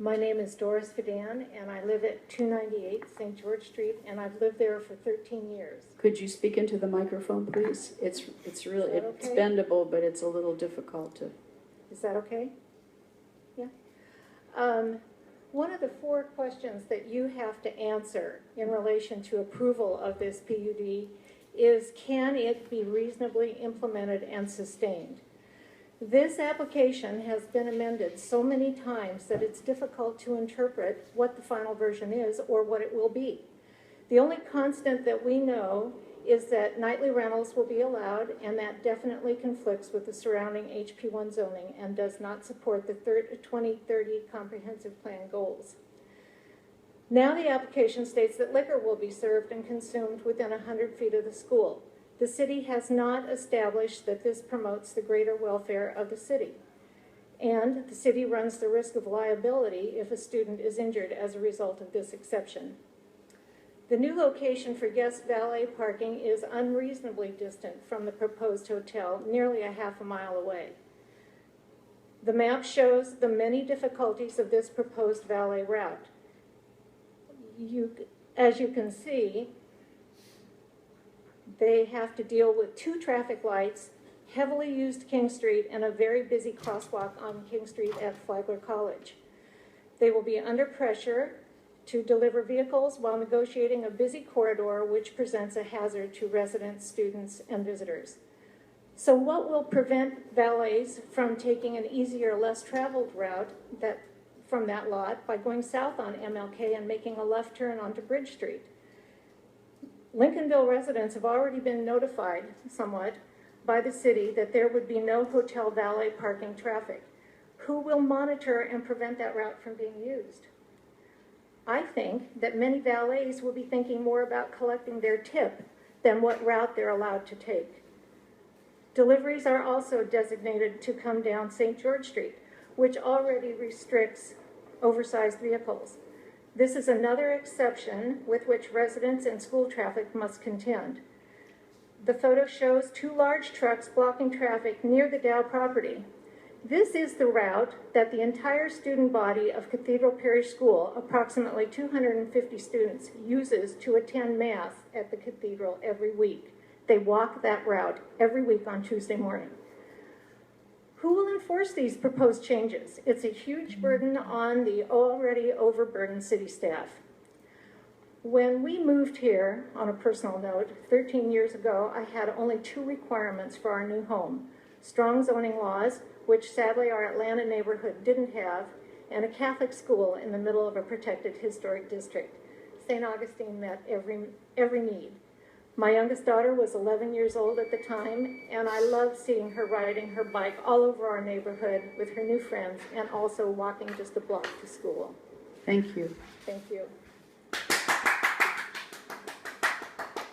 My name is Doris Vidan, and I live at 298 St. George Street, and I've lived there for 13 years. Could you speak into the microphone, please? It's really, Is that it's okay? bendable, but it's a little difficult to. Is that okay? Yeah. One of the 4 questions that you have to answer in relation to approval of this PUD is, can it be reasonably implemented and sustained? This application has been amended so many times that it's difficult to interpret what the final version is or what it will be. The only constant that we know is that nightly rentals will be allowed, and that definitely conflicts with the surrounding HP1 zoning and does not support the 2030 comprehensive plan goals. Now the application states that liquor will be served and consumed within 100 feet of the school. The city has not established that this promotes the greater welfare of the city, and the city runs the risk of liability if a student is injured as a result of this exception. The new location for guest valet parking is unreasonably distant from the proposed hotel, nearly a half a mile away. The map shows the many difficulties of this proposed valet route. As you can see, they have to deal with 2 traffic lights, heavily used King Street, and a very busy crosswalk on King Street at Flagler College. They will be under pressure to deliver vehicles while negotiating a busy corridor which presents a hazard to residents, students, and visitors. So what will prevent valets from taking an easier, less traveled route from that lot by going south on MLK and making a left turn onto Bridge Street? Lincolnville residents have already been notified somewhat by the city that there would be no hotel valet parking traffic. Who will monitor and prevent that route from being used? I think that many valets will be thinking more about collecting their tip than what route they're allowed to take. Deliveries are also designated to come down St. George Street, which already restricts oversized vehicles. This is another exception with which residents and school traffic must contend. The photo shows 2 large trucks blocking traffic near the Dow property. This is the route that the entire student body of Cathedral Parish School, approximately 250 students, uses to attend Mass at the Cathedral every week. They walk that route every week on Tuesday morning. Who will enforce these proposed changes? It's a huge burden on the already overburdened city staff. When we moved here, on a personal note, 13 years ago, I had only 2 requirements for our new home: strong zoning laws, which sadly our Atlanta neighborhood didn't have, and a Catholic school in the middle of a protected historic district. St. Augustine met every need. My youngest daughter was 11 years old at the time, and I loved seeing her riding her bike all over our neighborhood with her new friends and also walking just a block to school. Thank you. Thank you.